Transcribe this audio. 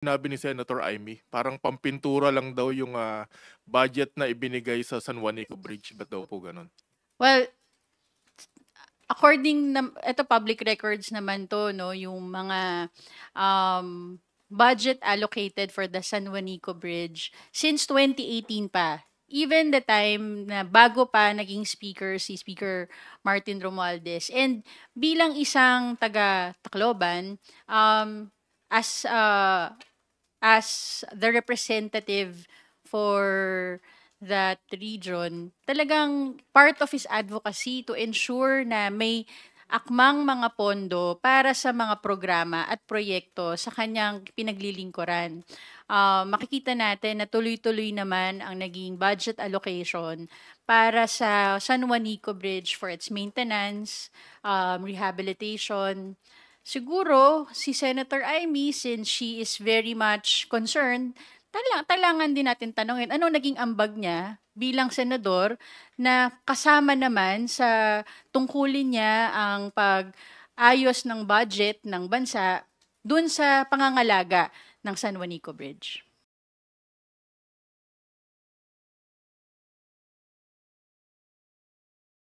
Sinabi ni Senator Amy, parang pampintura lang daw yung budget na ibinigay sa San Juanico Bridge. Ba't daw po ganun? Well, according na ito public records naman 'to 'no, yung mga, budget allocated for the San Juanico Bridge since 2018 pa. Even the time na bago pa naging speaker si Speaker Martin Romualdez. And bilang isang taga Tacloban, as, as the representative for that region, talagang part of his advocacy to ensure na may akmang mga pondo para sa mga programa at proyekto sa kanyang pinaglilingkuran. Makikita natin na tuloy-tuloy naman ang naging budget allocation para sa San Juanico Bridge for its maintenance, rehabilitation. Siguro si Senator Amy, since she is very much concerned, kailangan din natin tanungin ano naging ambag niya bilang senador na kasama naman sa tungkulin niya ang pag-ayos ng budget ng bansa dun sa pangangalaga ng San Juanico Bridge.